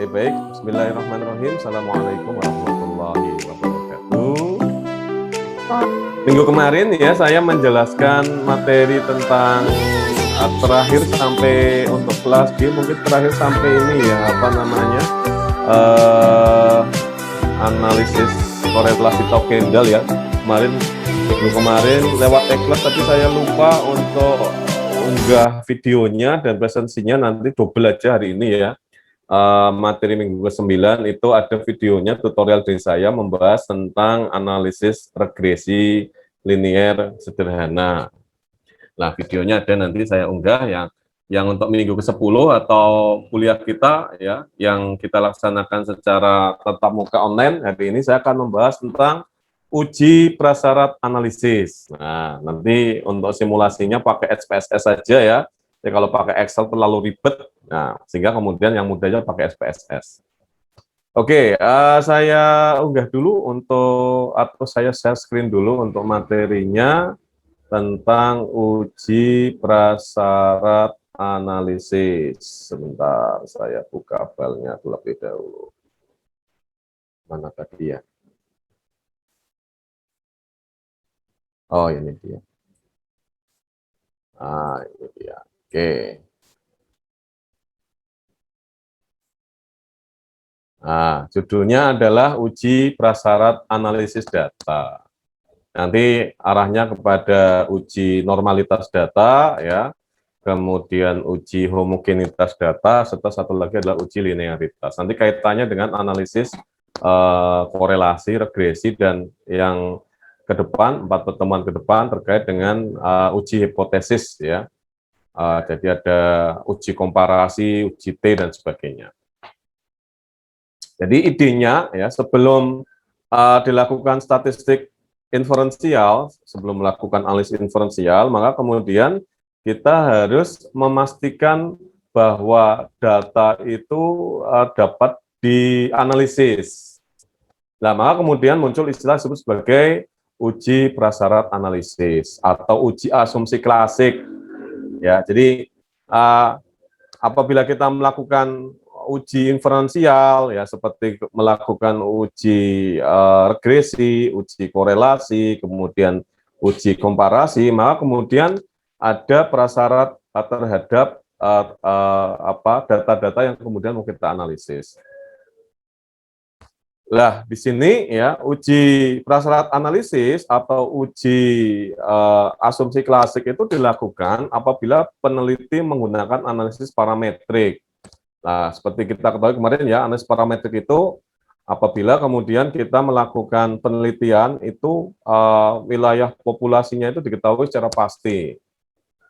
baik. Bismillahirrahmanirrahim. Assalamualaikum warahmatullahi wabarakatuh. Minggu kemarin ya saya menjelaskan materi tentang terakhir sampai untuk kelas B, mungkin terakhir sampai ini ya apa namanya analisis korelasi Tau-Kendal ya. Minggu kemarin lewat e-class, tapi saya lupa untuk unggah videonya dan presensinya, nanti double aja hari ini ya. Materi minggu ke-9 itu ada videonya, tutorial dari saya membahas tentang analisis regresi linier sederhana. Nah, videonya ada, nanti saya unggah yang untuk minggu ke-10 atau kuliah kita ya, yang kita laksanakan secara tatap muka online. Hari ini saya akan membahas tentang uji prasyarat analisis. Nah, nanti untuk simulasinya pakai SPSS saja ya. Jadi kalau pakai Excel terlalu ribet, nah sehingga kemudian yang mudahnya pakai SPSS. Oke, saya unggah dulu atau saya share screen dulu untuk materinya tentang uji prasyarat analisis. Sebentar, saya buka filenya terlebih dahulu. Mana tadi ya? Oh, ini dia. Ini dia. Oke. Nah, judulnya adalah uji prasyarat analisis data. Nanti arahnya kepada uji normalitas data ya, kemudian uji homogenitas data, serta satu lagi adalah uji linearitas. Nanti kaitannya dengan analisis korelasi, regresi, dan yang ke depan, 4 pertemuan ke depan terkait dengan uji hipotesis ya. Jadi ada uji komparasi, uji T, dan sebagainya. Jadi idenya ya, sebelum dilakukan statistik inferensial, sebelum melakukan analisis inferensial, maka kemudian kita harus memastikan bahwa data itu dapat dianalisis. Nah, maka kemudian muncul istilah disebut sebagai uji prasyarat analisis atau uji asumsi klasik. Ya, jadi apabila kita melakukan uji inferensial ya, seperti melakukan uji regresi, uji korelasi, kemudian uji komparasi, maka kemudian ada prasyarat terhadap data-data yang kemudian mau kita analisis. Nah, di sini ya, uji prasyarat analisis atau uji asumsi klasik itu dilakukan apabila peneliti menggunakan analisis parametrik. Nah, seperti kita ketahui kemarin ya, analisis parametrik itu apabila kemudian kita melakukan penelitian itu wilayah populasinya itu diketahui secara pasti.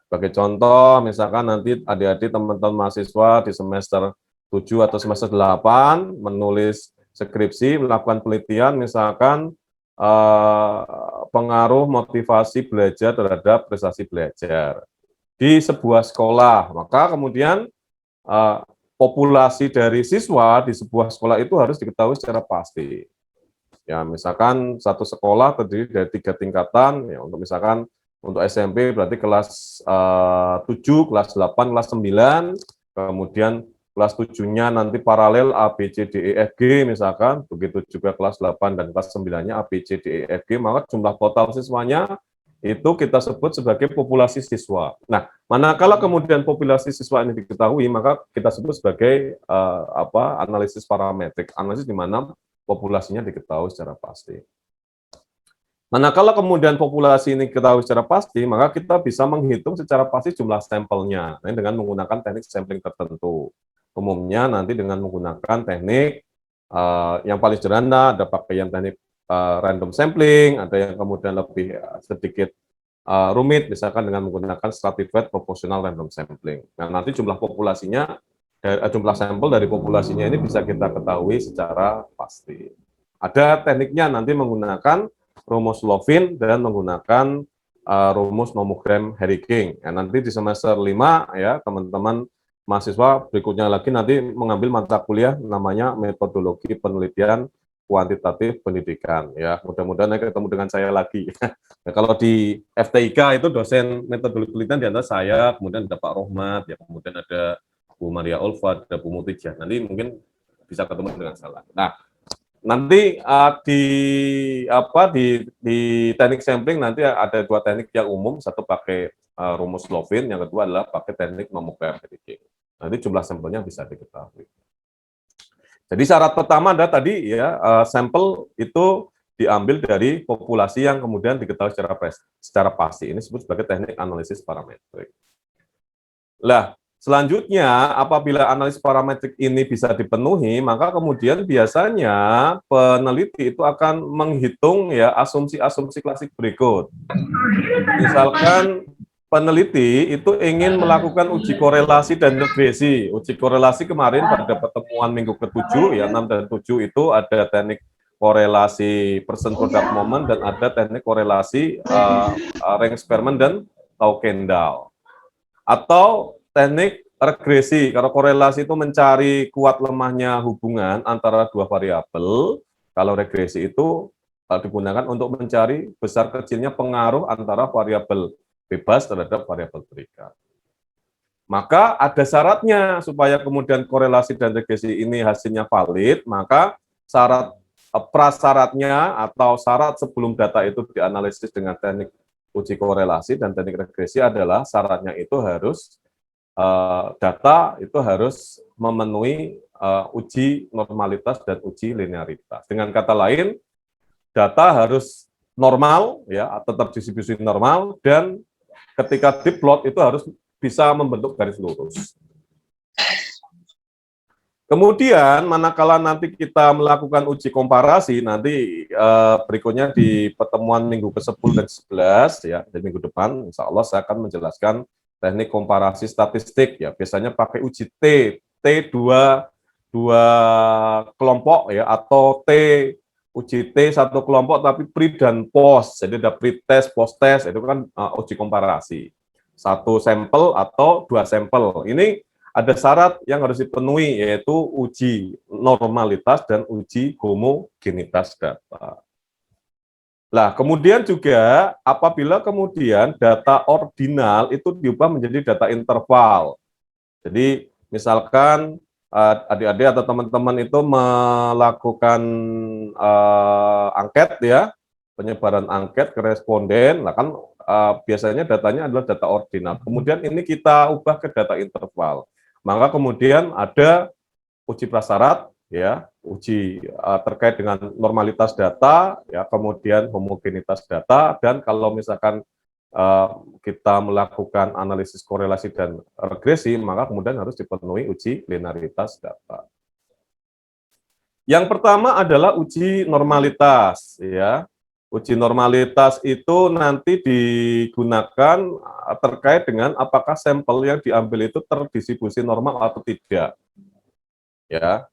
Sebagai contoh, misalkan nanti adik-adik teman-teman mahasiswa di semester 7 atau semester 8 menulis skripsi, melakukan penelitian, misalkan pengaruh motivasi belajar terhadap prestasi belajar di sebuah sekolah, maka kemudian populasi dari siswa di sebuah sekolah itu harus diketahui secara pasti. Ya, misalkan satu sekolah terdiri dari 3 tingkatan, ya, untuk misalkan untuk SMP berarti kelas 7, kelas 8, kelas 9, kemudian kelas 7-nya nanti paralel A, B, C, D, E, F, G misalkan, begitu juga kelas 8 dan kelas 9-nya A, B, C, D, E, F, G, maka jumlah total siswanya itu kita sebut sebagai populasi siswa. Nah, manakala kemudian populasi siswa ini diketahui, maka kita sebut sebagai analisis parametrik, analisis di mana populasinya diketahui secara pasti. Manakala kemudian populasi ini diketahui secara pasti, maka kita bisa menghitung secara pasti jumlah sampelnya dengan menggunakan teknik sampling tertentu. Umumnya nanti dengan menggunakan teknik yang paling sederhana, ada pakai yang teknik random sampling, ada yang kemudian lebih sedikit rumit, misalkan dengan menggunakan stratified proportional random sampling. Nah, nanti jumlah populasinya, jumlah sampel dari populasinya ini bisa kita ketahui secara pasti. Ada tekniknya nanti menggunakan rumus Lovin dan menggunakan rumus nomogram Harry-King. Ya, nanti di semester 5 ya, teman-teman mahasiswa berikutnya lagi nanti mengambil mata kuliah namanya metodologi penelitian kuantitatif pendidikan. Ya, mudah-mudahan ketemu dengan saya lagi. Nah, kalau di FTIK itu dosen metodologi penelitian di antara saya, kemudian ada Pak Rohmat, ya, kemudian ada Bu Maria Olva, ada Bu Mutijah. Nanti mungkin bisa ketemu dengan salah. Nah, nanti di teknik sampling nanti ada dua teknik yang umum, satu pakai rumus Lovin, yang kedua adalah pakai teknik Momokler Hedging. Nanti jumlah sampelnya bisa diketahui. Jadi syarat pertama adalah tadi ya, sampel itu diambil dari populasi yang kemudian diketahui secara pasti. Ini disebut sebagai teknik analisis parametrik. Lah, selanjutnya apabila analisis parametrik ini bisa dipenuhi, maka kemudian biasanya peneliti itu akan menghitung ya asumsi-asumsi klasik berikut. Misalkan peneliti itu ingin melakukan uji korelasi dan regresi. Uji korelasi kemarin pada pertemuan minggu ke-7, ya 6 dan 7 itu ada teknik korelasi percent product moment dan ada teknik korelasi rank experiment dan Tau Kendall. Atau teknik regresi, kalau korelasi itu mencari kuat lemahnya hubungan antara dua variabel, kalau regresi itu digunakan untuk mencari besar kecilnya pengaruh antara variabel bebas terhadap variabel terikat. Maka ada syaratnya supaya kemudian korelasi dan regresi ini hasilnya valid, maka syarat prasyaratnya atau syarat sebelum data itu dianalisis dengan teknik uji korelasi dan teknik regresi adalah syaratnya itu harus data itu harus memenuhi uji normalitas dan uji linearitas. Dengan kata lain, data harus normal, ya, tetap distribusi normal, dan ketika diplot itu harus bisa membentuk garis lurus. Kemudian, manakala nanti kita melakukan uji komparasi, nanti berikutnya di pertemuan minggu ke-10 dan 11, ya, di minggu depan, insya Allah saya akan menjelaskan teknik komparasi statistik, ya, biasanya pakai uji T dua kelompok, ya, atau uji T satu kelompok tapi pre dan post, jadi ada pre-test, post-test, itu kan uji komparasi. Satu sampel atau dua sampel. Ini ada syarat yang harus dipenuhi, yaitu uji normalitas dan uji homogenitas data. Nah, kemudian juga apabila kemudian data ordinal itu diubah menjadi data interval. Jadi misalkan adik-adik atau teman-teman itu melakukan angket, ya, penyebaran angket ke responden, nah kan biasanya datanya adalah data ordinal. Kemudian ini kita ubah ke data interval. Maka kemudian ada uji prasyarat, ya, uji terkait dengan normalitas data, ya, kemudian homogenitas data, dan kalau misalkan kita melakukan analisis korelasi dan regresi, maka kemudian harus dipenuhi uji linearitas data. Yang pertama adalah uji normalitas, ya. Uji normalitas itu nanti digunakan terkait dengan apakah sampel yang diambil itu terdistribusi normal atau tidak. Ya.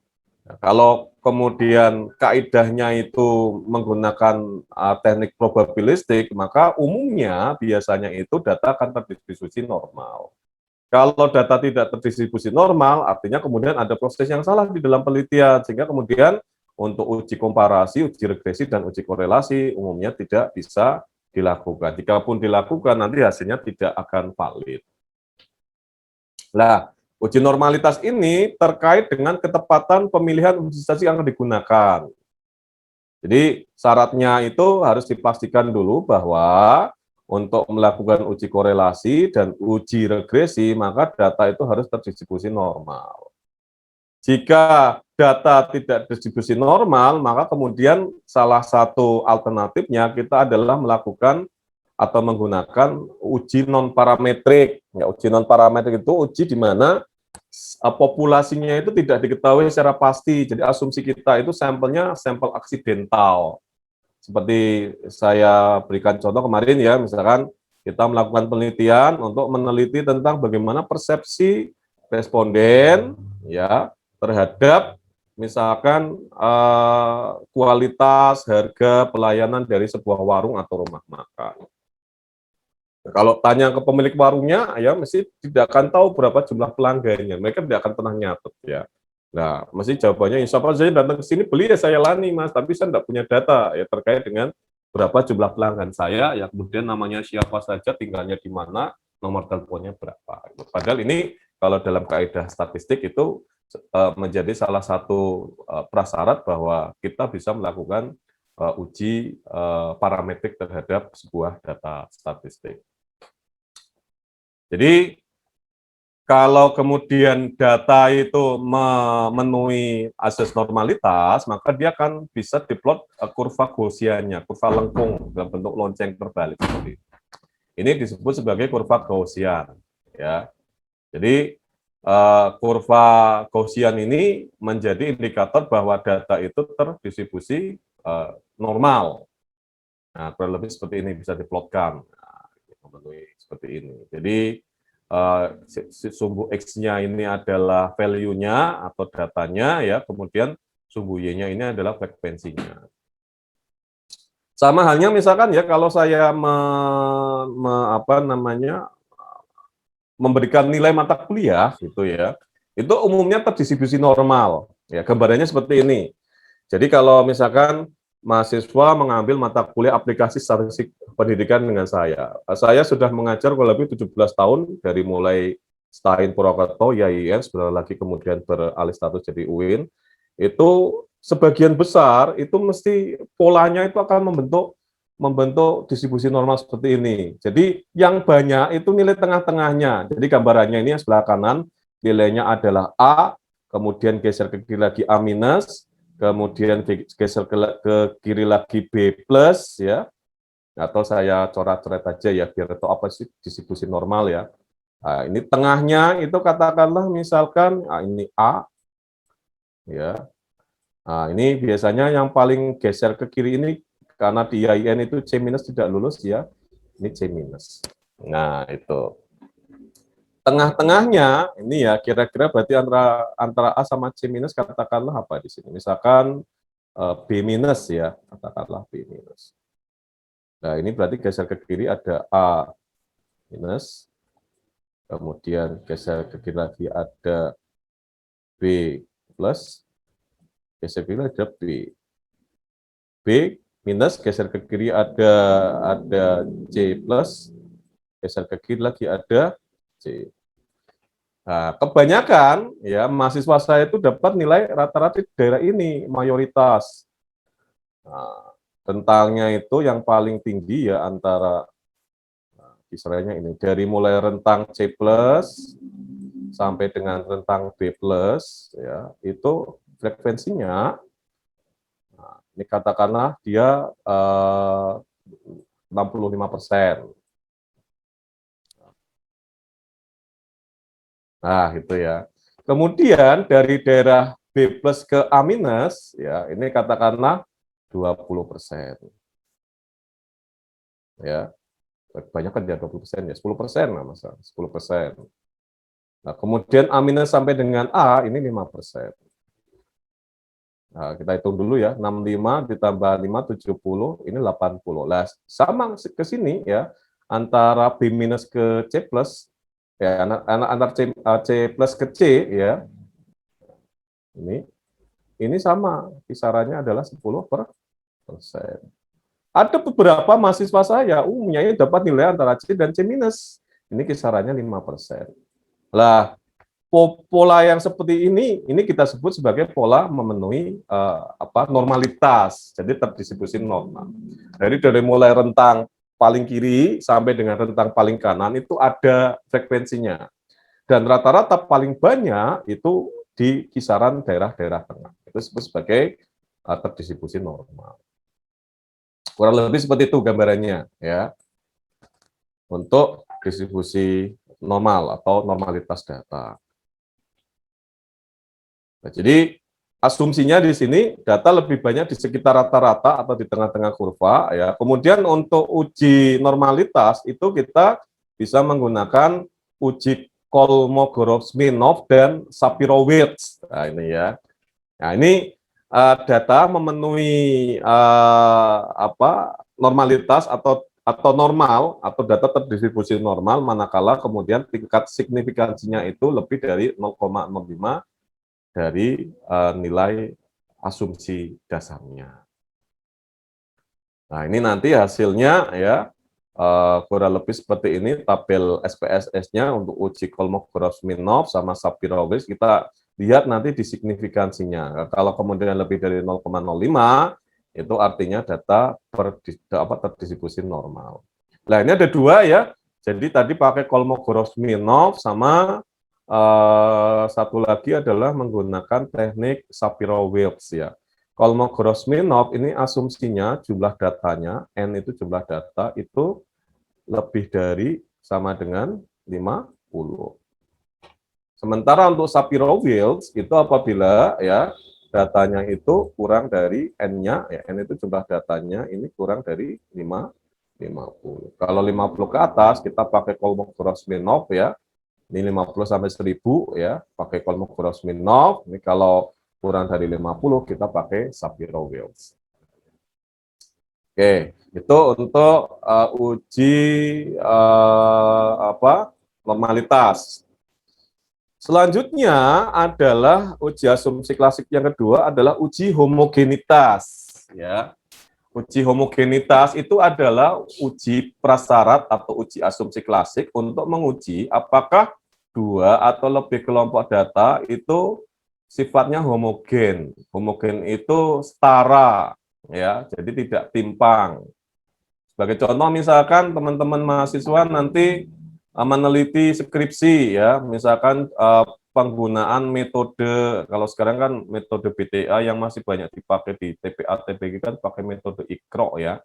Kalau kemudian kaidahnya itu menggunakan teknik probabilistik, maka umumnya biasanya itu data akan terdistribusi normal. Kalau data tidak terdistribusi normal, artinya kemudian ada proses yang salah di dalam penelitian, sehingga kemudian untuk uji komparasi, uji regresi, dan uji korelasi umumnya tidak bisa dilakukan. Jikapun dilakukan, nanti hasilnya tidak akan valid. Nah, uji normalitas ini terkait dengan ketepatan pemilihan utilisasi yang digunakan. Jadi syaratnya itu harus dipastikan dulu bahwa untuk melakukan uji korelasi dan uji regresi, maka data itu harus terdistribusi normal. Jika data tidak distribusi normal, maka kemudian salah satu alternatifnya kita adalah melakukan atau menggunakan uji non-parametrik. Ya, uji non-parametrik itu uji di mana populasinya itu tidak diketahui secara pasti. Jadi asumsi kita itu sampelnya sampel aksidental. Seperti saya berikan contoh kemarin, ya, misalkan kita melakukan penelitian untuk meneliti tentang bagaimana persepsi responden, ya, terhadap misalkan kualitas harga pelayanan dari sebuah warung atau rumah makan. Kalau tanya ke pemilik warungnya, ya mesti tidak akan tahu berapa jumlah pelanggannya. Mereka tidak akan pernah nyatet, ya. Nah, mesti jawabannya, insya Allah saya datang ke sini beli, ya saya lani, Mas, tapi saya tidak punya data ya terkait dengan berapa jumlah pelanggan saya, ya kemudian namanya siapa saja, tinggalnya di mana, nomor teleponnya berapa. Padahal ini kalau dalam kaidah statistik itu menjadi salah satu prasyarat bahwa kita bisa melakukan uji parametrik terhadap sebuah data statistik. Jadi kalau kemudian data itu memenuhi asas normalitas, maka dia akan bisa diplot kurva Gaussian-nya, kurva lengkung dalam bentuk lonceng terbalik seperti ini. Ini disebut sebagai kurva Gaussian, ya. Jadi kurva Gaussian ini menjadi indikator bahwa data itu terdistribusi normal. Nah, kurang lebih seperti ini bisa diplotkan, memenuhi seperti ini. Jadi sumbu X-nya ini adalah value-nya atau datanya, ya, kemudian sumbu Y-nya ini adalah frekuensinya. Sama halnya misalkan ya kalau saya memberikan nilai mata kuliah gitu ya, itu umumnya terdistribusi normal. Ya, gambarannya seperti ini. Jadi kalau misalkan mahasiswa mengambil mata kuliah aplikasi statistik pendidikan dengan saya sudah mengajar kurang lebih 17 tahun dari mulai Stain Purwokerto, YIN, sebentar lagi kemudian beralih status jadi UIN, itu sebagian besar itu mesti polanya itu akan membentuk distribusi normal seperti ini. Jadi yang banyak itu nilai tengah-tengahnya. Jadi gambarannya ini yang sebelah kanan nilainya adalah A, kemudian geser ke kiri lagi A minus, kemudian geser ke kiri lagi B plus, ya, atau saya coret-coret aja ya biar itu apa sih distribusi normal ya. Nah, ini tengahnya itu katakanlah misalkan ini A, ya. Nah, ini biasanya yang paling geser ke kiri ini karena di IAIN itu C minus tidak lulus ya, ini C minus. Nah, itu. Tengah-tengahnya ini ya kira-kira berarti antara A sama C minus katakanlah apa di sini? Misalkan B minus ya, katakanlah B minus. Nah, ini berarti geser ke kiri ada A minus, kemudian geser ke kiri lagi ada B plus, geser ke kiri ada B. B minus, geser ke kiri ada C plus, geser ke kiri lagi ada C. Nah, kebanyakan ya mahasiswa saya itu dapat nilai rata-rata di daerah ini mayoritas. Nah, rentangnya itu yang paling tinggi ya antara kisarannya ini dari mulai rentang C plus sampai dengan rentang B plus ya itu frekuensinya. Nah, ini katakanlah dia 65%. Nah, itu ya. Kemudian dari daerah B plus ke A minus, ya, ini katakanlah 20%. Ya, banyak kan ya 20% ya, 10% lah masa, 10%. Nah, kemudian A minus sampai dengan A, ini 5%. Nah, kita hitung dulu ya, 65 ditambah 5, 70, ini 80. Nah, sama ke sini ya, antara B minus ke C plus, ya, antara C plus ke C, ya, ini sama, kisarannya adalah 10%. Ada beberapa mahasiswa saya, umumnya ini dapat nilai antara C dan C minus. Ini kisarannya 5%. Lah, pola yang seperti ini kita sebut sebagai pola memenuhi normalitas, jadi terdistribusi normal. Jadi dari mulai rentang paling kiri sampai dengan rentang paling kanan itu ada frekuensinya. Dan rata-rata paling banyak itu di kisaran daerah-daerah tengah. Itu disebut sebagai terdistribusi normal. Kurang lebih seperti itu gambarannya ya. Untuk distribusi normal atau normalitas data. Nah, jadi asumsinya di sini data lebih banyak di sekitar rata-rata atau di tengah-tengah kurva ya. Kemudian untuk uji normalitas itu kita bisa menggunakan uji Kolmogorov-Smirnov dan Shapiro-Wilks. Nah, ini ya. Nah, ini data memenuhi normalitas atau normal atau data terdistribusi normal manakala kemudian tingkat signifikansinya itu lebih dari 0,05 dari nilai asumsi dasarnya. Nah, ini nanti hasilnya ya kurang lebih seperti ini tabel SPSS-nya untuk uji Kolmogorov-Smirnov sama Shapiro-Wilks. Kita lihat nanti di signifikansinya. Kalau kemudian lebih dari 0,05, itu artinya data terdistribusi normal. Nah, ini ada dua ya. Jadi tadi pakai Kolmogorov-Smirnov sama satu lagi adalah menggunakan teknik Shapiro-Wilks ya. Kolmogorov-Smirnov ini asumsinya jumlah datanya, N itu jumlah data, itu lebih dari sama dengan 50. Sementara untuk Shapiro-Wilks itu apabila ya datanya itu kurang dari N-nya, ya, N itu jumlah datanya ini kurang dari 50. Kalau 50 ke atas kita pakai Kolmogorov-Smirnov ya. Ini 50 sampai 1000 ya, pakai Kolmogorov-Smirnov. Ini kalau kurang dari 50 kita pakai Shapiro-Wilks. Oke, itu untuk uji normalitas. Selanjutnya adalah uji asumsi klasik yang kedua adalah uji homogenitas. Ya, uji homogenitas itu adalah uji prasyarat atau uji asumsi klasik untuk menguji apakah dua atau lebih kelompok data itu sifatnya homogen. Homogen itu setara, ya, jadi tidak timpang. Sebagai contoh, misalkan teman-teman mahasiswa nanti meneliti skripsi, ya, misalkan penggunaan metode, kalau sekarang kan metode BTA yang masih banyak dipakai di TPA, TPG kan pakai metode IKRO ya.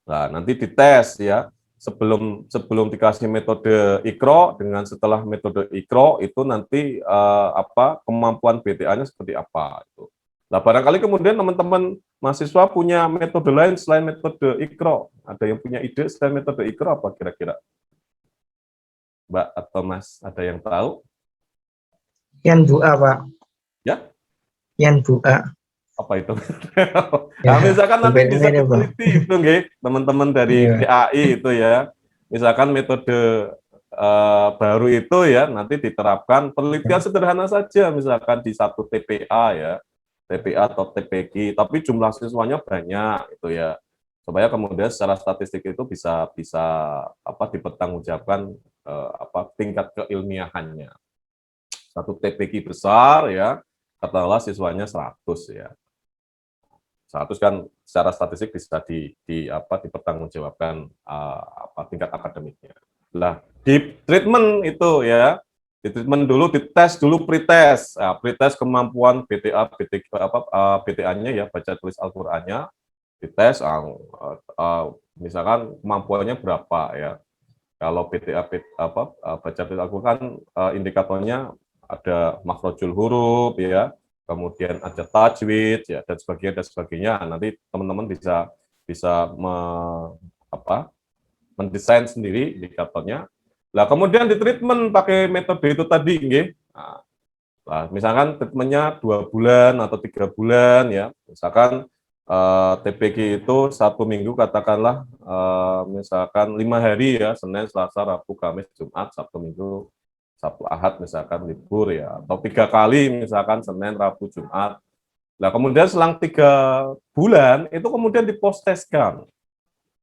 Nah, nanti dites ya, sebelum dikasih metode IKRO dengan setelah metode IKRO itu nanti kemampuan BTA-nya seperti apa itu. Nah, barangkali kemudian teman-teman mahasiswa punya metode lain selain metode IKRO. Ada yang punya ide selain metode IKRO apa kira-kira? Mbak atau Mas, ada yang tahu? Yan Bua, Pak. Ya? Yan Bua. Apa itu? Nah, misalkan nanti bisa diteliti itu, teman-teman dari PAI itu ya. Misalkan metode baru itu ya, nanti diterapkan penelitian sederhana saja, misalkan di satu TPA ya, TPA atau TPG, tapi jumlah siswanya banyak itu ya, supaya kemudian secara statistik itu bisa dipertanggungjawabkan tingkat keilmiahannya. Satu TPG besar ya, katakanlah siswanya 100 ya. 100 kan secara statistik bisa dipertanggungjawabkan tingkat akademiknya. Nah, di treatment itu ya, di treatment dulu, dites dulu pretest. Nah, pretest kemampuan BTA, BTA-nya ya, baca tulis Al-Qur'annya, dites misalkan kemampuannya berapa ya. Kalau BTA baca tulis Al-Qur'an indikatornya ada makhrajul huruf ya, kemudian ada tajwid ya, dan sebagainya. Nanti teman-teman bisa mendesain sendiri indikatornya. Nah, kemudian di treatment pakai metode itu tadi, nggih. Nah, misalkan treatmentnya 2 bulan atau 3 bulan ya. Misalkan TPG itu 1 minggu katakanlah misalkan 5 hari ya, Senin, Selasa, Rabu, Kamis, Jumat, Sabtu, Minggu, Sabtu, Ahad misalkan libur ya, atau 3 kali misalkan Senin, Rabu, Jumat. Nah, kemudian selang 3 bulan itu kemudian dipost-testkan.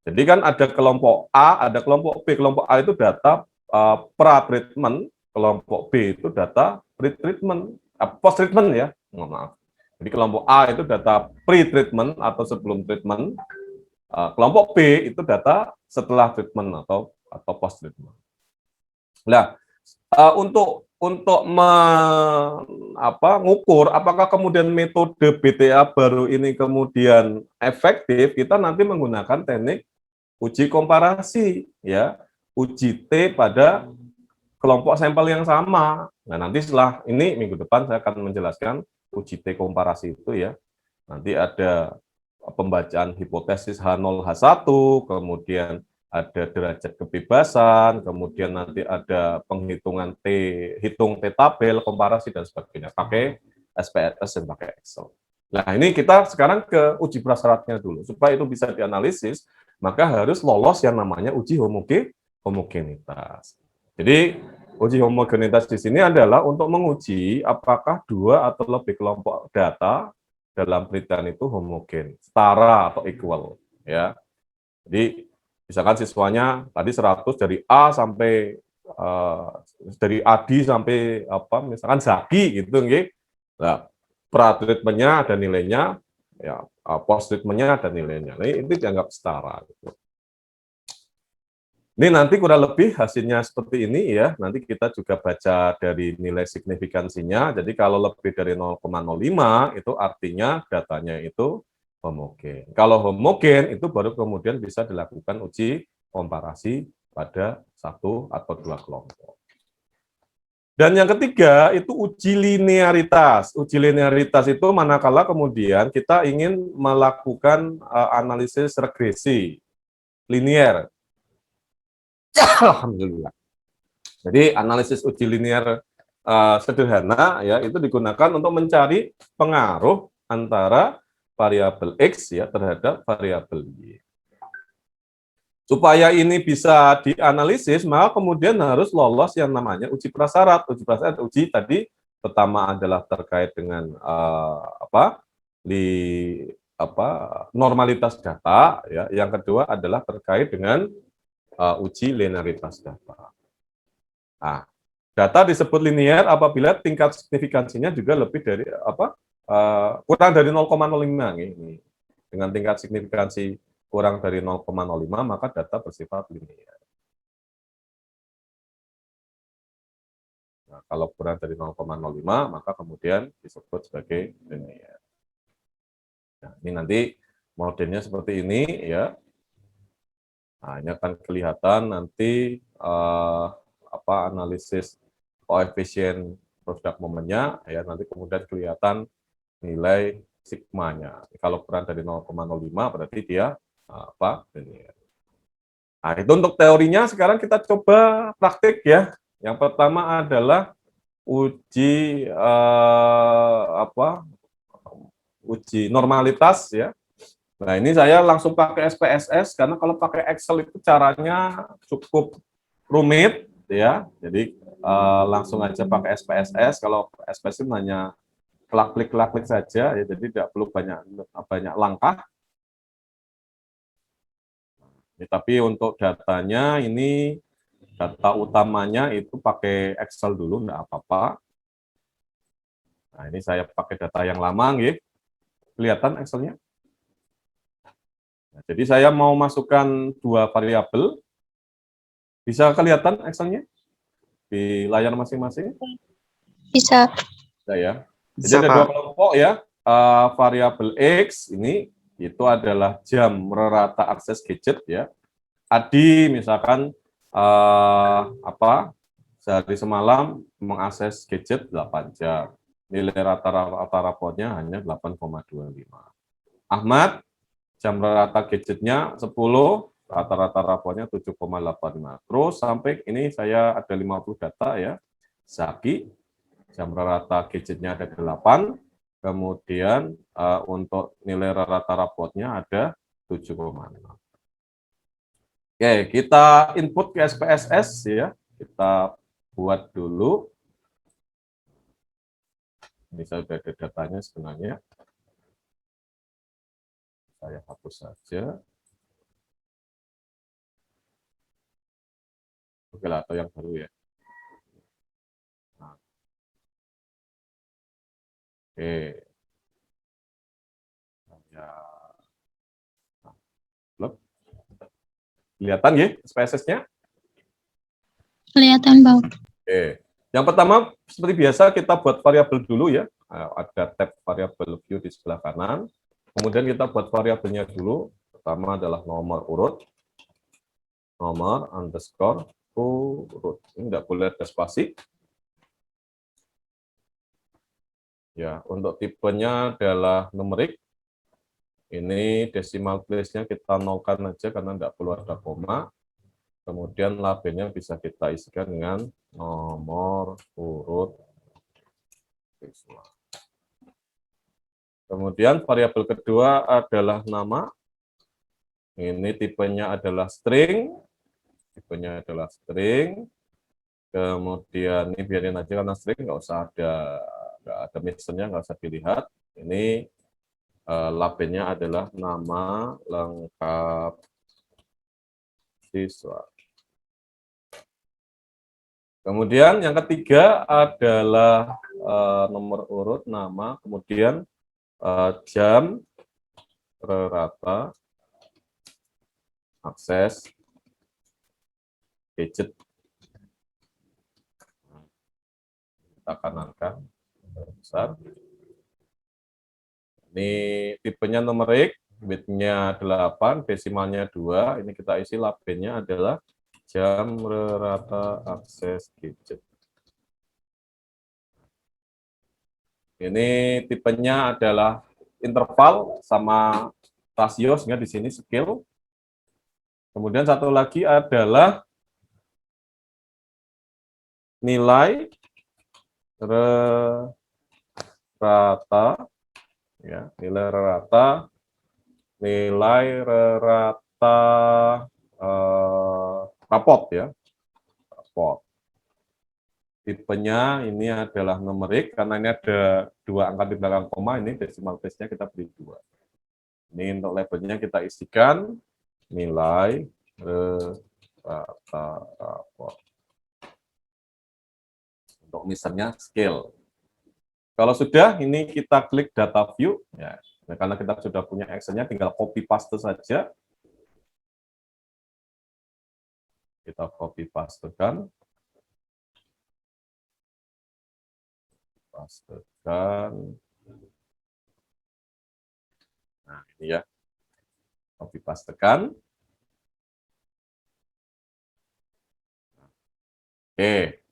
Jadi kan ada kelompok A, ada kelompok B. Kelompok A itu data pra-treatment, kelompok B itu data pre-treatment, post-treatment ya, maaf. Jadi kelompok A itu data pre-treatment atau sebelum treatment, kelompok B itu data setelah treatment atau post-treatment. Nah, untuk mengukur apakah kemudian metode BTA baru ini kemudian efektif, kita nanti menggunakan teknik uji komparasi ya, uji T pada kelompok sampel yang sama. Nah, nanti setelah ini minggu depan saya akan menjelaskan uji T komparasi itu ya. Nanti ada pembacaan hipotesis H0 H1, kemudian ada derajat kebebasan, kemudian nanti ada penghitungan hitung T tabel, komparasi dan sebagainya, pakai SPSS dan pakai Excel. Nah, ini kita sekarang ke uji prasyaratnya dulu. Supaya itu bisa dianalisis, maka harus lolos yang namanya uji homogenitas. Jadi, uji homogenitas di sini adalah untuk menguji apakah 2 atau lebih kelompok data dalam penelitian itu homogen, setara atau equal, ya. Jadi misalkan siswanya tadi 100 dari A sampai dari Adi sampai misalkan Zaki gitu nggih. Nah, pra-treatmentnya ada nilainya, ya post-treatmentnya ada nilainya. Nah, ini dianggap setara. Gitu. Ini nanti kurang lebih hasilnya seperti ini ya. Nanti kita juga baca dari nilai signifikansinya. Jadi kalau lebih dari 0,05 itu artinya datanya itu homogen. Kalau homogen itu baru kemudian bisa dilakukan uji komparasi pada satu atau dua kelompok. Dan yang ketiga itu uji linearitas. Uji linearitas itu manakala kemudian kita ingin melakukan analisis regresi linier. Alhamdulillah. Jadi analisis uji linear sederhana ya itu digunakan untuk mencari pengaruh antara variabel X ya terhadap variabel Y. Supaya ini bisa dianalisis, maka kemudian harus lolos yang namanya uji prasyarat. Uji prasyarat, uji tadi pertama adalah terkait dengan normalitas data, ya. Yang kedua adalah terkait dengan uji linearitas data. Nah, data disebut linear apabila tingkat signifikansinya juga lebih dari kurang dari 0,05 ini. Dengan tingkat signifikansi kurang dari 0,05 maka data bersifat linear. Nah, kalau kurang dari 0,05 maka kemudian disebut sebagai linear. Nah, ini nanti modelnya seperti ini ya. Nah, ini akan kelihatan nanti analisis koefisien produk momennya ya nanti kemudian kelihatan nilai sigmanya. Kalau kurang dari 0,05 berarti dia linear. Nah, itu untuk teorinya. Sekarang kita coba praktik ya. Yang pertama adalah uji uji normalitas ya. Nah, ini saya langsung pakai SPSS karena kalau pakai Excel itu caranya cukup rumit ya. Jadi langsung aja pakai SPSS. Kalau SPSS hanya klik saja ya, jadi tidak perlu banyak langkah. Ya, tapi untuk datanya ini data utamanya itu pakai Excel dulu, enggak apa-apa. Nah, ini saya pakai data yang lama, gitu. Kelihatan Excel-nya? Nah, jadi saya mau masukkan dua variabel. Bisa kelihatan Excel-nya di layar masing-masing? Bisa. Bisa ya. Jadi Bisa, ada Pak. dua kelompok ya. Variabel X ini itu adalah jam rata akses gadget ya. Adi misalkan sehari semalam mengakses gadget 8 jam. Nilai rata-rata raportnya hanya 8,25. Ahmad, jam rata gadgetnya 10, rata-rata raportnya 7,85. Terus sampai ini saya ada 50 data ya. Zaki, jam rata gadgetnya ada 8, kemudian untuk nilai rata raportnya ada 7,6. Oke, kita input ke SPSS ya. Kita buat dulu. Ini saya sudah ada datanya sebenarnya. Saya hapus saja. Oke lah, atau yang baru ya. Nah. Oke. Ya. Nah. Kelihatan ya SPSS-nya? Kelihatan, Bang. Oke. Yang pertama, seperti biasa, kita buat variabel dulu ya. Ada tab variabel view di sebelah kanan. Kemudian kita buat variabelnya dulu. Pertama adalah nomor urut. Nomor underscore urut. Ini tidak boleh ada spasi. Ya, untuk tipenya adalah numerik. Ini decimal place-nya kita nolkan aja karena tidak perlu ada koma. Kemudian labelnya bisa kita isikan dengan nomor urut siswa. Kemudian variabel kedua adalah nama. Ini tipenya adalah string. Tipenya adalah string. Kemudian ini biarin aja karena string, nggak ada mentionnya, nggak usah dilihat. Ini labelnya adalah nama lengkap siswa. Kemudian yang ketiga adalah nomor urut, nama, kemudian jam rata akses gadget. Kita kanankan besar. Ini tipenya numerik, bitnya 8, desimalnya 2. Ini kita isi labelnya adalah jam rata akses gadget. Ini tipenya adalah interval sama rasio, sehingga di sini scale. Kemudian satu lagi adalah nilai rata, ya, nilai rata rapot, ya, rapot. Tipenya ini adalah numerik, karena ini ada 2 angka di belakang koma, ini decimal place-nya kita beri 2. Ini untuk labelnya kita isikan nilai rata rapot. Untuk misalnya scale. Kalau sudah, ini kita klik data view, ya. Nah, karena kita sudah punya Excel-nya, tinggal copy paste saja. Kita copy pastekan. Nah, ini ya. Copy pastekan. Oke.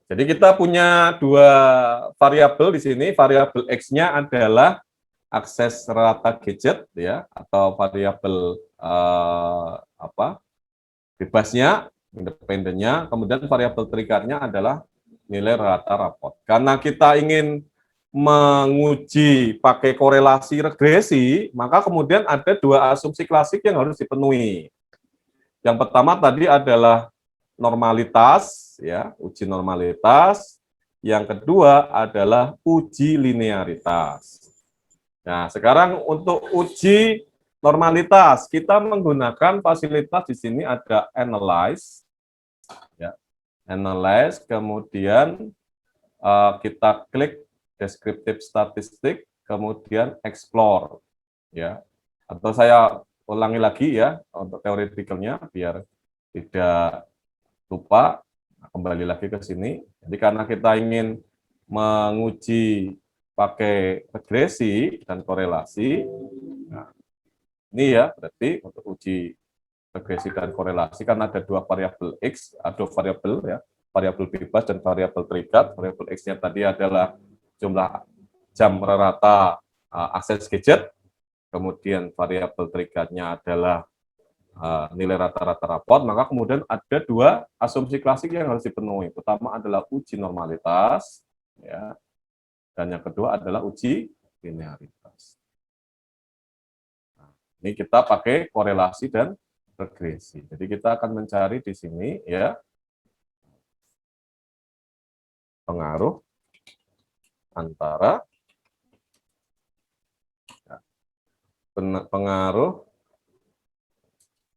Jadi kita punya 2 variabel di sini. Variabel X-nya adalah akses rata gadget, ya, atau variabel bebasnya, independennya. Kemudian variabel triggernya adalah nilai rata rapot. Karena kita ingin menguji pakai korelasi regresi, maka kemudian ada 2 asumsi klasik yang harus dipenuhi. Yang pertama tadi adalah normalitas, ya, uji normalitas. Yang kedua adalah uji linearitas. Nah, sekarang untuk uji normalitas, kita menggunakan fasilitas di sini ada analyze, ya, analyze, kemudian kita klik descriptive statistik, kemudian explore, ya. Atau saya ulangi lagi ya untuk teoreticalnya biar tidak lupa. Nah, kembali lagi ke sini. Jadi karena kita ingin menguji pakai regresi dan korelasi, nah, ini ya berarti untuk uji regresi dan korelasi karena ada 2 variabel X, ada variabel, ya, variabel bebas dan variabel terikat. Variabel X-nya tadi adalah jumlah jam rata akses gadget, kemudian variabel terikatnya adalah nilai rata-rata rapot, maka kemudian ada 2 asumsi klasik yang harus dipenuhi. Pertama adalah uji normalitas, ya, dan yang kedua adalah uji linearitas. Nah, ini kita pakai korelasi dan regresi. Jadi kita akan mencari di sini, ya, pengaruh antara pengaruh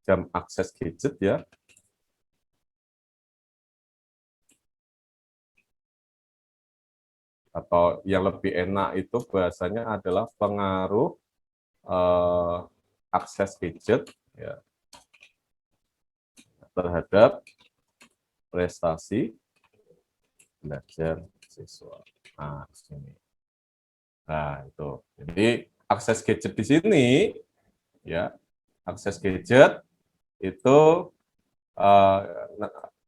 jam akses gadget, ya, atau yang lebih enak itu bahasanya adalah pengaruh akses gadget, ya, terhadap prestasi belajar siswa. Nah, sini. Nah, itu. Jadi akses gadget di sini, ya, akses gadget itu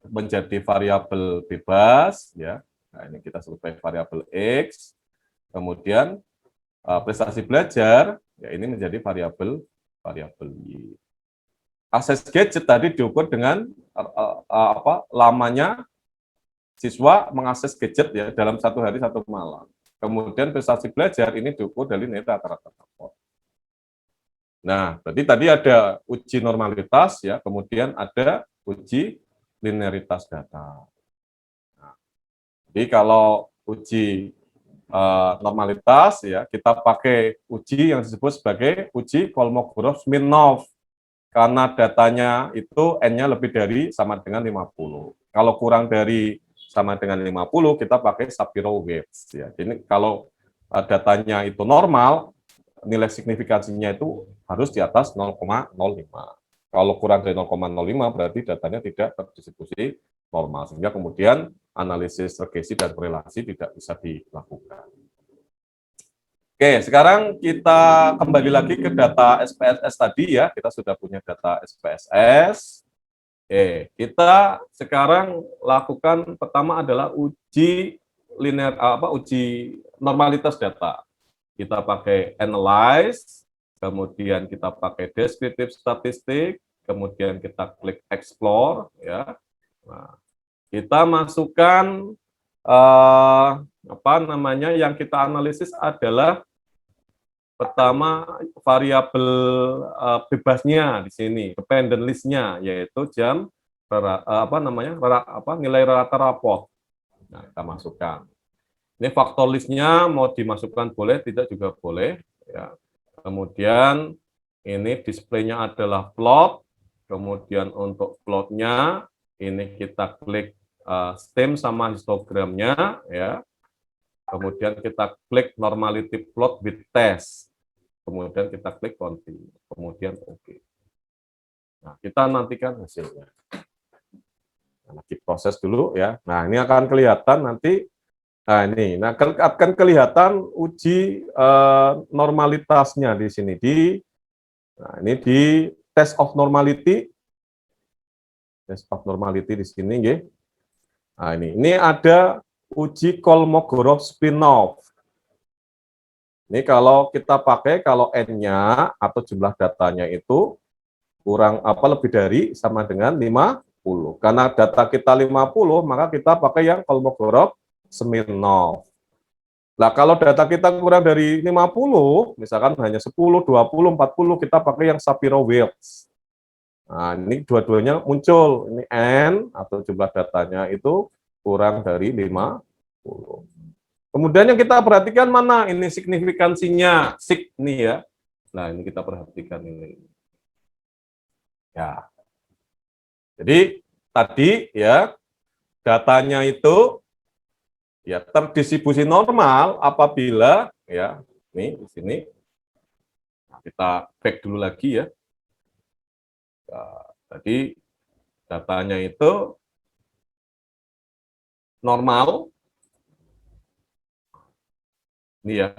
menjadi variabel bebas, ya. Nah, ini kita sebut variabel X. Kemudian prestasi belajar, ya, ini menjadi variabel Y. Akses gadget tadi diukur dengan lamanya siswa mengakses gadget, ya, dalam 1 hari 1 malam. Kemudian prestasi belajar ini diukur dari nilai rata-rata rapot. Nah, berarti tadi ada uji normalitas, ya, kemudian ada uji linearitas data. Nah, jadi kalau uji normalitas, ya, kita pakai uji yang disebut sebagai uji Kolmogorov-Smirnov. Karena datanya itu N-nya lebih dari sama dengan 50. Kalau kurang dari sama dengan 50, kita pakai Shapiro-Wilks. Ya. Jadi kalau datanya itu normal, nilai signifikansinya itu harus di atas 0,05. Kalau kurang dari 0,05 berarti datanya tidak terdistribusi normal, sehingga kemudian analisis regresi dan korelasi tidak bisa dilakukan. Oke, sekarang kita kembali lagi ke data SPSS tadi ya. Kita sudah punya data SPSS. Oke, kita sekarang lakukan pertama adalah uji linear uji normalitas data. Kita pakai analyze, kemudian kita pakai descriptive statistik, kemudian kita klik explore ya. Nah, kita masukkan yang kita analisis adalah pertama variabel bebasnya di sini, dependent list-nya, yaitu nilai rata raport. Nah, kita masukkan. Ini faktor list-nya mau dimasukkan boleh, tidak juga boleh. Ya. Kemudian ini display-nya adalah plot. Kemudian untuk plotnya ini kita klik stem sama histogramnya, ya. Kemudian kita klik normality plot with test. Kemudian kita klik continue. Kemudian oke. Nah, kita nantikan hasilnya. Nah, proses dulu ya. Nah, ini akan kelihatan nanti. Nah, ini akan kelihatan uji normalitasnya di sini nah, ini di test of normality. Test of normality di sini, nggih. Nah, ini ada uji Kolmogorov-Smirnov. Ini kalau kita pakai, kalau N-nya atau jumlah datanya itu lebih dari sama dengan 50. Karena data kita 50, maka kita pakai yang Kolmogorov-Smirnov. Nah, kalau data kita kurang dari 50, misalkan hanya 10, 20, 40, kita pakai yang Shapiro-Wilks. Nah, ini dua-duanya muncul. Ini N atau jumlah datanya itu kurang dari 50. Kemudian yang kita perhatikan mana? Ini signifikansinya, ini ya. Nah, ini kita perhatikan ini. Ya. Jadi tadi ya datanya itu ya terdistribusi normal apabila ya ini di sini. Nah, kita back dulu lagi ya. Nah, tadi datanya itu normal. Ini ya.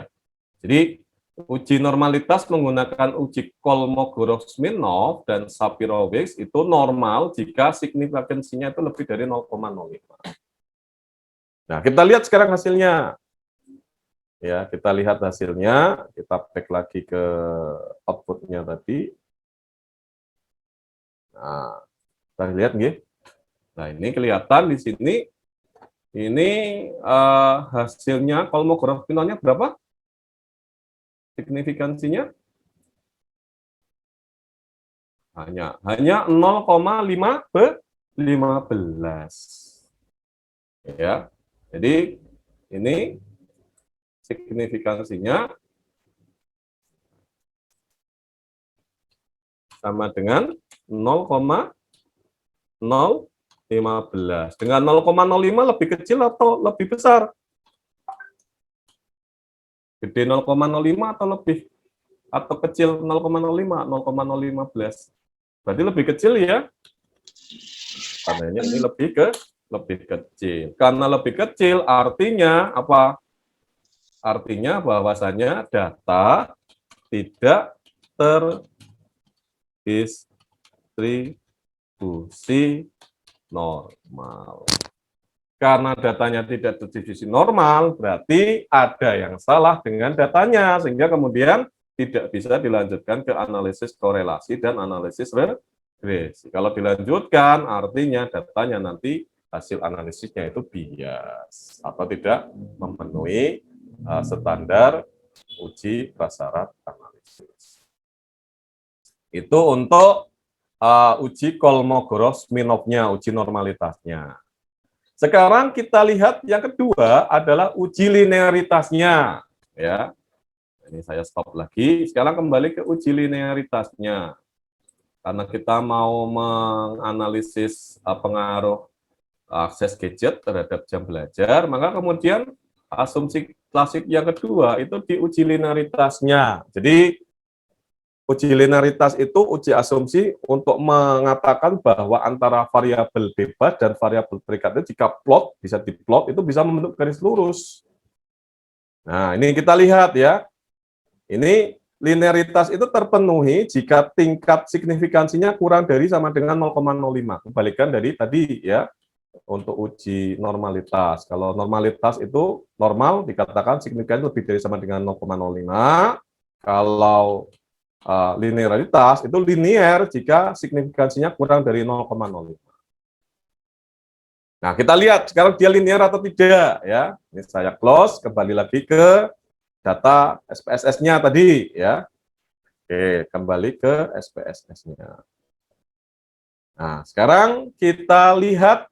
Jadi uji normalitas menggunakan uji Kolmogorov-Smirnov dan Shapiro-Wilks itu normal jika signifikansinya itu lebih dari 0,05. Nah, kita lihat sekarang hasilnya. Ya, kita lihat hasilnya. Kita back lagi ke output-nya tadi. Nah, kita lihat nggih. Nah, ini kelihatan di sini. Ini hasilnya Kolmogorov-Smirnovnya berapa? Signifikansinya hanya 0,15. Ya. Jadi ini signifikansinya sama dengan 0,015. Dengan 0,05 lebih kecil atau lebih besar? Gede 0,05 atau lebih? Atau kecil 0,05, 0,015. Berarti lebih kecil ya? Karena ini lebih kecil. Karena lebih kecil artinya apa? Artinya bahwasanya data tidak terdistribusi normal. Karena datanya tidak terdistribusi normal, berarti ada yang salah dengan datanya, sehingga kemudian tidak bisa dilanjutkan ke analisis korelasi dan analisis regresi. Kalau dilanjutkan, artinya datanya nanti hasil analisisnya itu bias atau tidak memenuhi standar uji prasyarat analisis. Itu untuk uji Kolmogorov-Smirnovnya, uji normalitasnya. Sekarang kita lihat yang kedua adalah uji linearitasnya. Ya, ini saya stop lagi. Sekarang kembali ke uji linearitasnya. Karena kita mau menganalisis pengaruh akses gadget terhadap jam belajar, maka kemudian asumsi klasik yang kedua itu diuji linearitasnya. Jadi uji linearitas itu uji asumsi untuk mengatakan bahwa antara variabel bebas dan variabel terikat itu jika plot, bisa diplot, itu bisa membentuk garis lurus. Nah, ini kita lihat ya. Ini linearitas itu terpenuhi jika tingkat signifikansinya kurang dari sama dengan 0,05. Kebalikan dari tadi ya, untuk uji normalitas. Kalau normalitas itu normal, dikatakan signifikan lebih dari sama dengan 0,05. Kalau linearitas itu linear jika signifikansinya kurang dari 0,05. Nah, kita lihat sekarang dia linear atau tidak ya. Ini saya close, kembali lagi ke data SPSS-nya tadi ya. Oke, kembali ke SPSS-nya. Nah, sekarang kita lihat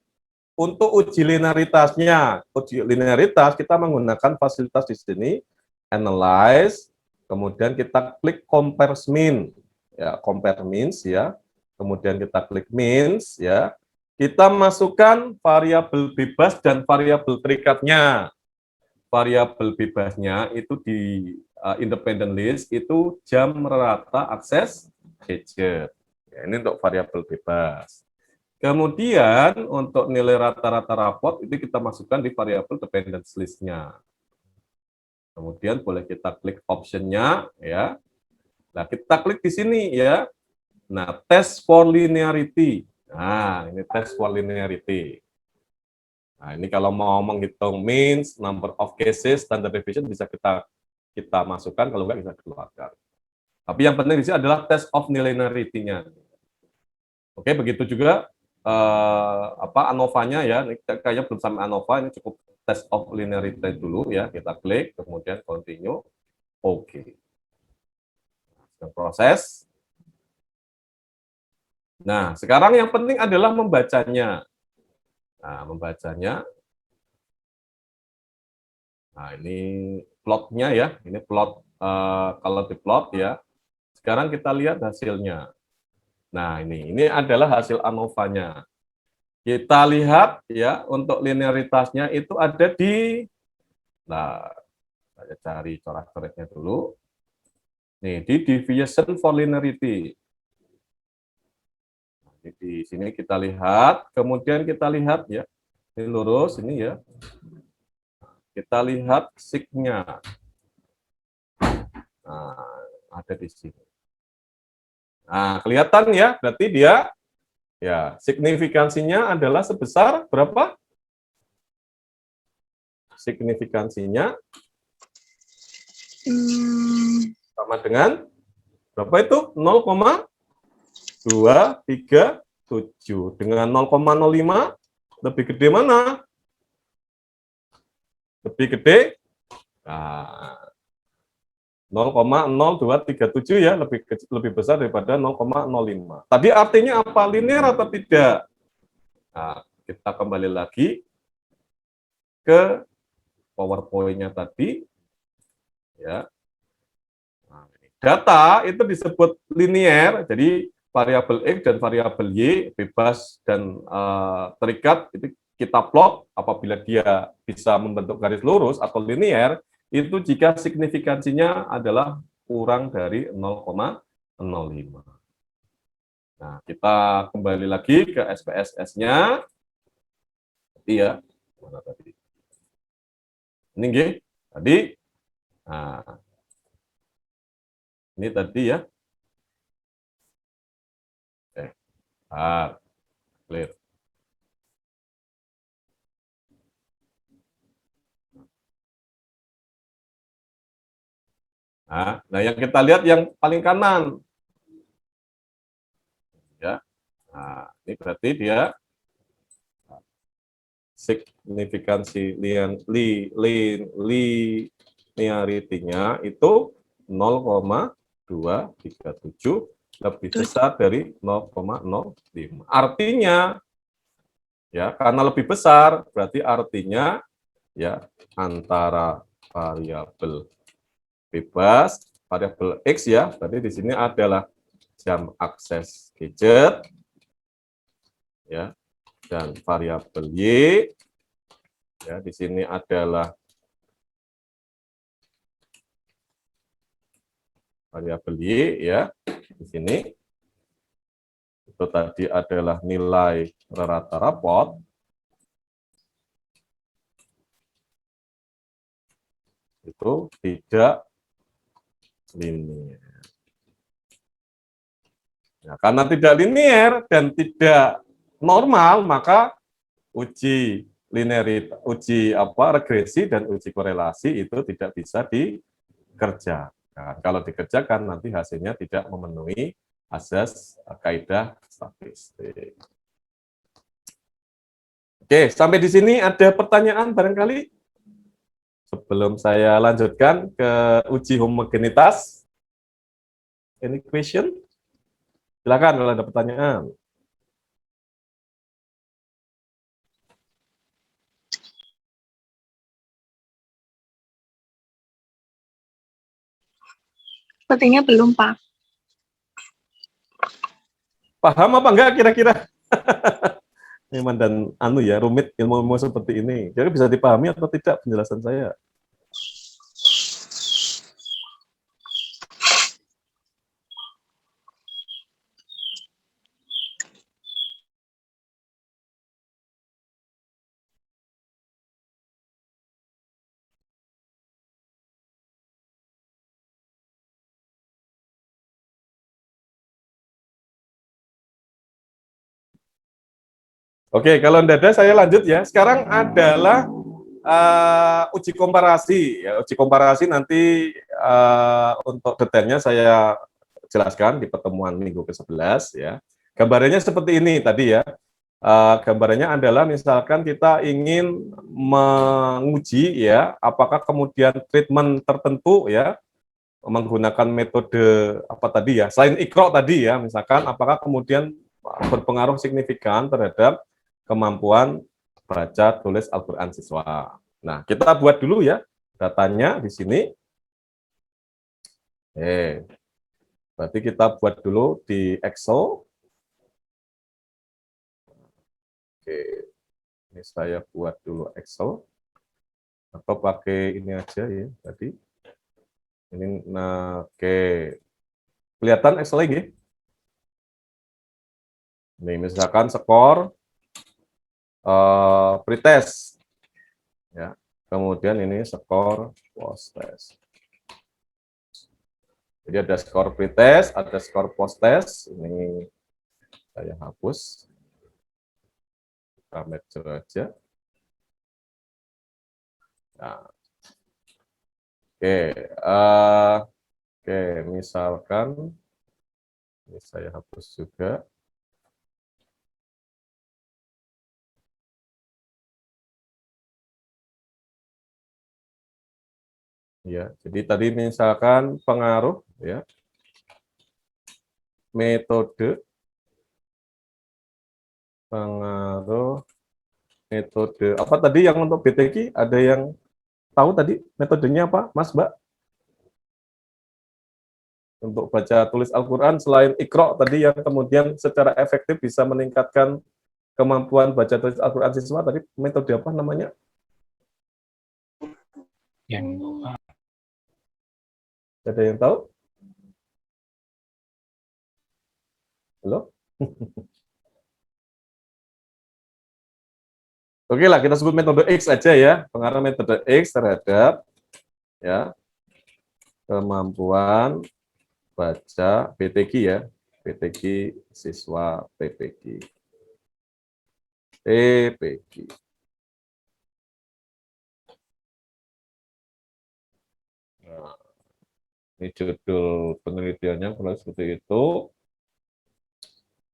untuk uji linearitasnya. Uji linearitas kita menggunakan fasilitas di sini, analyze, kemudian kita klik compare mean, ya, compare means ya. Kemudian kita klik means ya. Kita masukkan variabel bebas dan variabel terikatnya. Variabel bebasnya itu di independent list itu jam rata akses gadget. Ya, ini untuk variabel bebas. Kemudian untuk nilai rata-rata rapot itu kita masukkan di variabel dependence list-nya. Kemudian boleh kita klik option-nya ya. Nah, kita klik di sini ya. Nah, test for linearity. Nah, ini test for linearity. Nah, ini kalau mau menghitung means, number of cases, standard deviation bisa kita masukkan, kalau enggak bisa keluarkan. Tapi yang penting di sini adalah test of linearity-nya. Oke, begitu juga ANOVA-nya ya. Ini kayaknya belum sampai ANOVA, ini cukup test of linearity dulu ya. Kita klik, kemudian continue. Oke. Proses. Nah, sekarang yang penting adalah membacanya. Nah, membacanya. Nah, ini plotnya ya. Ini plot, kalau di plot ya. Sekarang kita lihat hasilnya. Nah, ini adalah hasil ANOVA-nya. Kita lihat ya, untuk linearitasnya itu ada di, nah, saya cari corak-coretnya dulu. Nih, di deviation for linearity. Di sini kita lihat, kemudian kita lihat ya, ini lurus, ini ya. Kita lihat sig-nya. Nah, ada di sini. Nah, kelihatan ya, berarti dia, ya, signifikansinya adalah sebesar berapa? Signifikansinya sama dengan, berapa itu? 0,237. Dengan 0,05, lebih gede mana? Lebih gede? Nah, 0,0237 ya, lebih besar daripada 0,05. Tadi artinya apa? Linear atau tidak? Nah, kita kembali lagi ke PowerPoint-nya tadi. Ya. Nah, data itu disebut linear, jadi variabel X dan variabel Y bebas dan terikat itu kita plot apabila dia bisa membentuk garis lurus atau linear itu jika signifikansinya adalah kurang dari 0,05. Nah, kita kembali lagi ke SPSS-nya. Iya, mana tadi? Ini nggih, tadi. Nah, ini tadi ya. Clear. Nah, yang kita lihat yang paling kanan. Ya. Nah, ini berarti dia signifikansi linearity-nya itu 0,237 lebih besar dari 0,05. Artinya ya, karena lebih besar berarti artinya ya antara variabel bebas, variabel X ya, berarti di sini adalah jam akses gadget ya. dan variabel Y. Ya, di sini adalah variabel Y ya. Di sini itu tadi adalah nilai rata rapot. Itu tidak linear. Nah, karena tidak linear dan tidak normal, maka uji linearitas, uji regresi dan uji korelasi itu tidak bisa dikerjakan. Kalau dikerjakan nanti hasilnya tidak memenuhi asas kaidah statistik. Oke, sampai di sini ada pertanyaan barangkali sebelum saya lanjutkan ke uji homogenitas. Any question? Silakan kalau ada pertanyaan. Sepertinya belum, Pak. Paham apa enggak kira-kira? Memang dan rumit ilmu-ilmu seperti ini. Jadi bisa dipahami atau tidak penjelasan saya? Oke, kalau tidak ada saya lanjut ya. Sekarang adalah uji komparasi. Ya, uji komparasi nanti untuk detailnya saya jelaskan di pertemuan minggu ke-11 ya. Gambarannya seperti ini tadi ya. Gambarannya adalah misalkan kita ingin menguji ya, apakah kemudian treatment tertentu ya menggunakan metode apa tadi ya, selain Iqra tadi ya, misalkan apakah kemudian berpengaruh signifikan terhadap kemampuan baca tulis Al-Qur'an siswa. Nah, kita buat dulu ya datanya di sini. Berarti kita buat dulu di Excel. Oke, ini saya buat dulu Excel. Atau pakai ini aja ya tadi. Ini, nah, oke. Kelihatan Excel lagi? Nih, misalkan skor pretest. Ya. Kemudian ini skor post-test. Jadi ada skor pretest, ada skor post-test. Ini saya hapus. Kita merge aja. Nah. Oke, misalkan ini saya hapus juga. Ya, jadi tadi misalkan pengaruh ya. Metode pengaruh metode apa tadi yang untuk BTQ, ada yang tahu tadi metodenya apa, Mas, Mbak? Untuk baca tulis Al-Qur'an selain Iqra tadi yang kemudian secara efektif bisa meningkatkan kemampuan baca tulis Al-Qur'an siswa, tadi metode apa namanya? Ada yang tahu? Halo? Oke lah, kita sebut metode X aja ya, pengaruh metode X terhadap ya kemampuan baca BTQ ya, BTQ siswa PPQ. Nah, ini judul penelitiannya kalau seperti itu.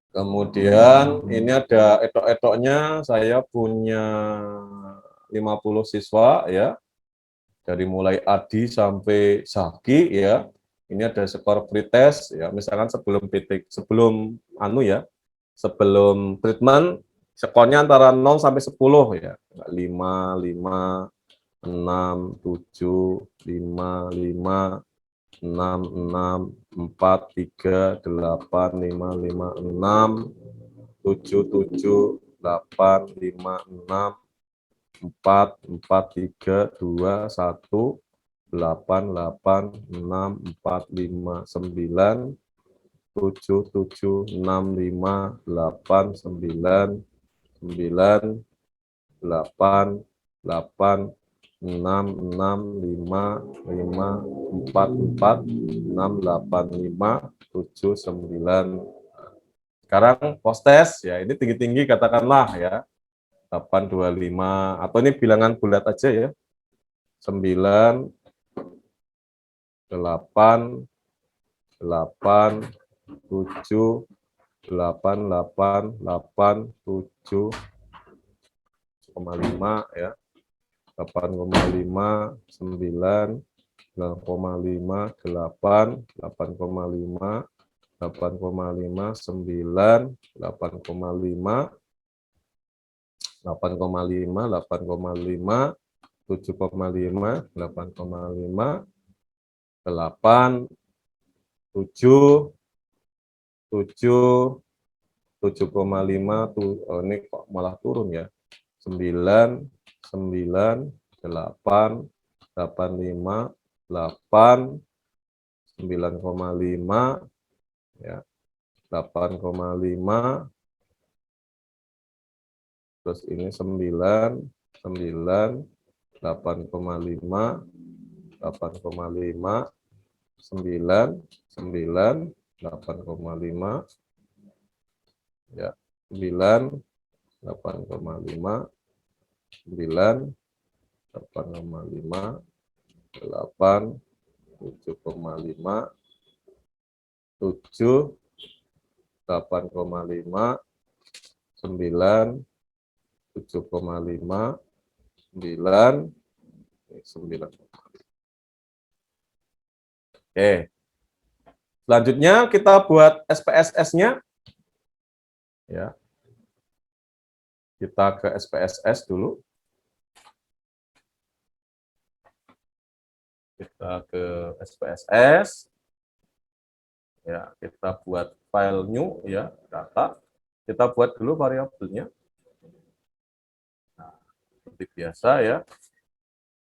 Kemudian ini ada etok-etoknya, saya punya 50 siswa ya, dari mulai Adi sampai Zaki ya. Ini ada skor pretest ya, misalkan sebelum sebelum treatment skornya antara 0 sampai 10 ya. 5, 5, 6, 7, 5, 5, 6, 6, 4, 3, 8, 5, 5, 6, 7, 7, 8, 5, 6, 4, 4, 3, 2, 1, 8, 8, 6, 4, 5, 9, 7, 7, 6, 5, 8, 9, 9, 8, 8, 6, 6, 5, 5, 4, 4, 6, 8, 5, 7, 9. Sekarang post test, ya ini tinggi-tinggi katakanlah ya, 8, 2, 5, atau ini bilangan bulat aja ya, 9, 8, 8, 7, 8, 8, 8, 7, 8,5 ya, 8,5, 9, 9,5, 8, 8,5, 8,5, 9, 8,5, 8,5, 8,5, 7,5, 8,5, 8, 7, 7, 7,5, ini kok malah turun ya, 9, 9, 8, 85, 8, 9,5, ya, 8,5, terus ini 9, 9, 8,5, 8,5, 9, 9, 8,5, ya, 9, 8,5, 9, 8,5, 8, 7,5, 7, 8,5, 9, 7,5, 9, 9. Oke. Selanjutnya kita buat SPSS-nya. Ya. Kita ke SPSS dulu. Kita ke SPSS. Ya, kita buat file new ya, data. Kita buat dulu variabelnya. Nah, seperti biasa ya.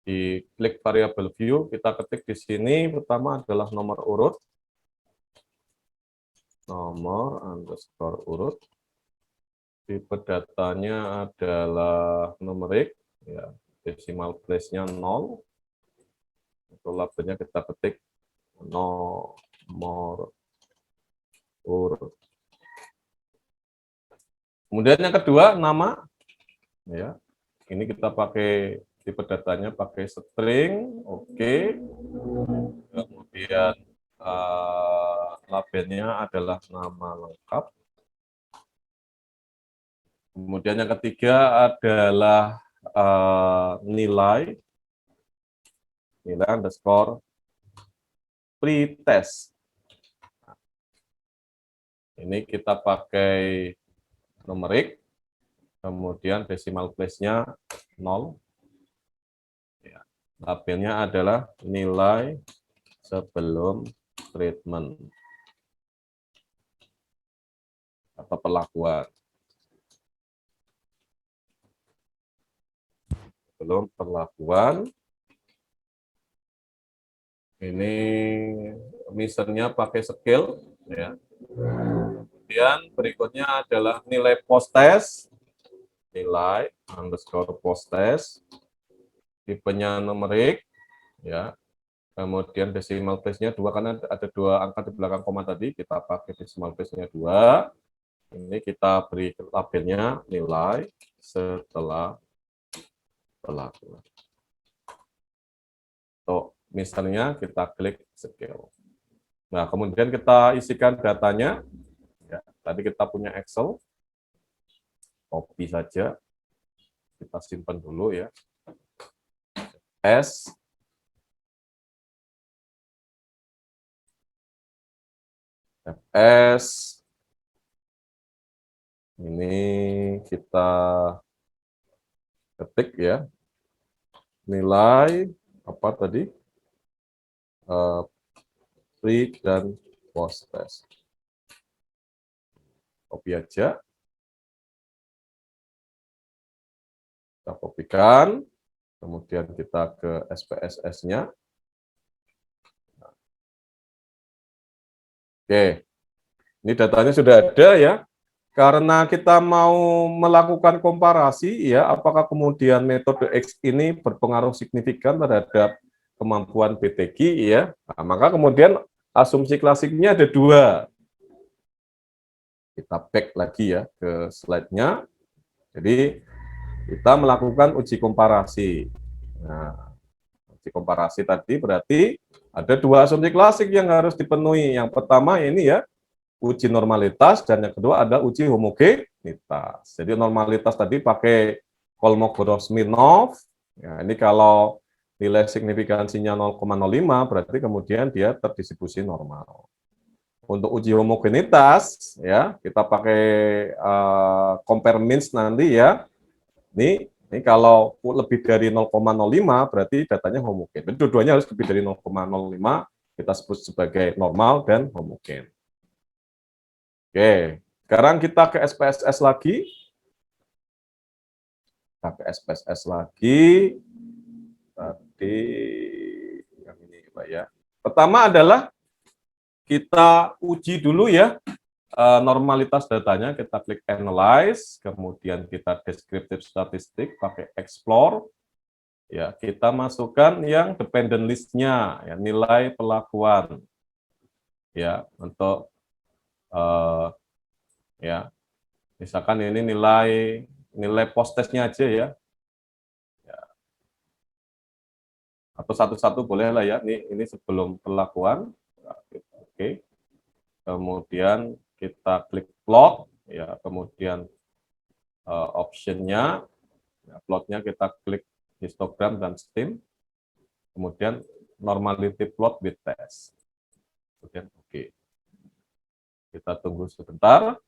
Di klik variabel view, kita ketik di sini pertama adalah nomor urut. Nomor underscore urut. Tipe datanya adalah numerik, ya, decimal place-nya 0. Untuk labelnya kita ketik nomor urut. Kemudian yang kedua, nama. Ya, ini kita pakai tipe datanya pakai string, oke. Kemudian labelnya adalah nama lengkap. Kemudian yang ketiga adalah nilai underscore pretest. Ini kita pakai numerik, kemudian decimal place-nya 0. Ya. Labelnya adalah nilai sebelum treatment atau perlakuan. Sebelum perlakuan. Ini misalnya pakai scale, ya. Kemudian berikutnya adalah nilai post test, nilai underscore post test, tipenya numerik, ya. Kemudian decimal place-nya 2, karena ada 2 angka di belakang koma tadi, kita pakai decimal place-nya 2. Ini kita beri labelnya nilai setelah perlakuan. So, misalnya kita klik scale. Nah, kemudian kita isikan datanya. Ya, tadi kita punya Excel. Copy saja. Kita simpan dulu ya. S. Fs. Ini kita ketik ya. Nilai apa tadi? Pre dan post test. Copy aja. Kita kopikan, kemudian kita ke SPSS-nya. Oke, ini datanya sudah ada ya. Karena kita mau melakukan komparasi, ya, apakah kemudian metode X ini berpengaruh signifikan terhadap kemampuan BTG, ya. Nah, maka kemudian asumsi klasiknya ada dua. Kita back lagi ya ke slide-nya. Jadi kita melakukan uji komparasi. Nah, uji komparasi tadi berarti ada dua asumsi klasik yang harus dipenuhi. Yang pertama ini ya, uji normalitas, dan yang kedua ada uji homogenitas. Jadi normalitas tadi pakai Kolmogorov-Smirnov. Ya, ini kalau nilai signifikansinya 0,05 berarti kemudian dia terdistribusi normal. Untuk uji homogenitas ya kita pakai compare means nanti ya. Ini kalau lebih dari 0,05 berarti datanya homogen. Jadi dua-duanya harus lebih dari 0,05 kita sebut sebagai normal dan homogen. Oke, sekarang kita ke SPSS lagi. Kita ke SPSS lagi. Tadi yang ini Pak ya. Pertama adalah kita uji dulu ya normalitas datanya, kita klik analyze, kemudian kita descriptive statistik pakai explore. Ya, kita masukkan yang dependent list-nya, ya, nilai pelakuan. Ya, untuk ya. Misalkan ini nilai post-testnya aja ya. Ya. Atau satu-satu boleh lah ya. Ini sebelum pelakuan. Oke. Kemudian kita klik plot, ya, kemudian optionnya, ya, plotnya kita klik histogram dan stem, kemudian normality plot with test, kemudian oke. Kita tunggu sebentar.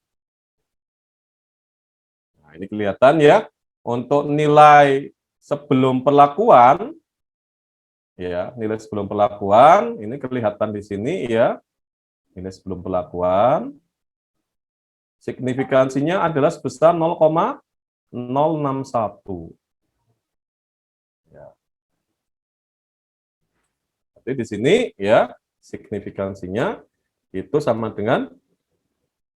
Nah, ini kelihatan ya, untuk nilai sebelum perlakuan, ya, nilai sebelum perlakuan, ini kelihatan di sini ya, nilai sebelum perlakuan, signifikansinya adalah sebesar 0,061. Ya. Jadi di sini ya signifikansinya itu sama dengan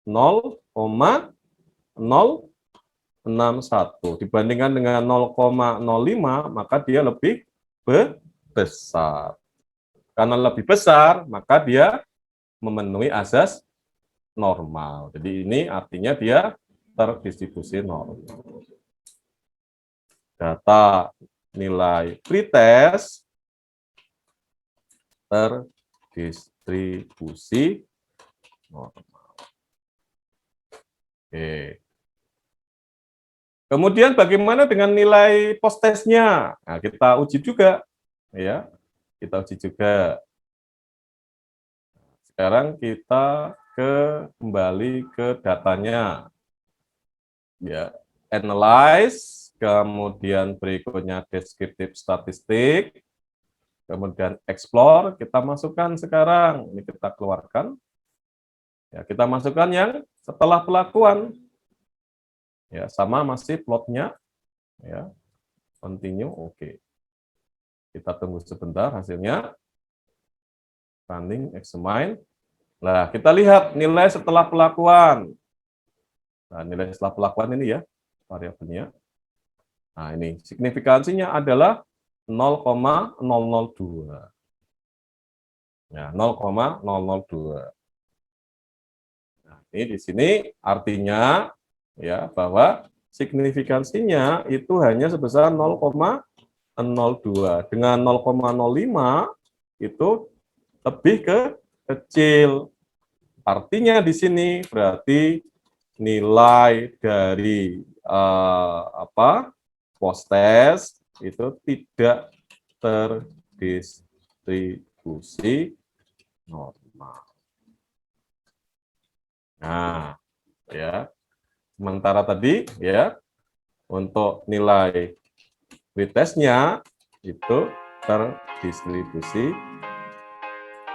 0,061. Dibandingkan dengan 0,05 maka dia lebih besar. Karena lebih besar maka dia memenuhi asas normal. Jadi ini artinya dia terdistribusi normal. Data nilai pretest terdistribusi normal. Oke. Kemudian bagaimana dengan nilai post-testnya? Nah, kita uji juga, ya. Kita uji juga. Sekarang kita kembali ke datanya. Ya, analyze, kemudian berikutnya descriptive statistik, kemudian explore, kita masukkan sekarang. Ini kita keluarkan. Ya, kita masukkan yang setelah pelakuan. Ya, sama masih plotnya. Ya. Continue, oke. Kita tunggu sebentar hasilnya. Running, examine. Nah, kita lihat nilai setelah pelakuan. Nah, nilai setelah pelakuan ini ya, variabelnya. Nah, ini signifikansinya adalah 0,002. Ya, 0,002. Nah, ini di sini artinya ya bahwa signifikansinya itu hanya sebesar 0,02. Dengan 0,05 itu lebih kecil. Artinya di sini berarti nilai dari post-test itu tidak terdistribusi normal. Nah, ya. Sementara tadi ya untuk nilai pretestnya itu terdistribusi.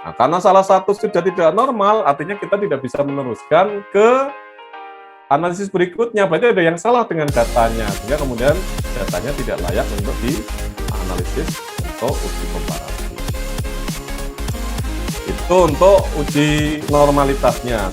Nah, karena salah satu sudah tidak normal, artinya kita tidak bisa meneruskan ke analisis berikutnya berarti ada yang salah dengan datanya, sehingga kemudian datanya tidak layak untuk dianalisis untuk uji komparasi. Itu untuk uji normalitasnya.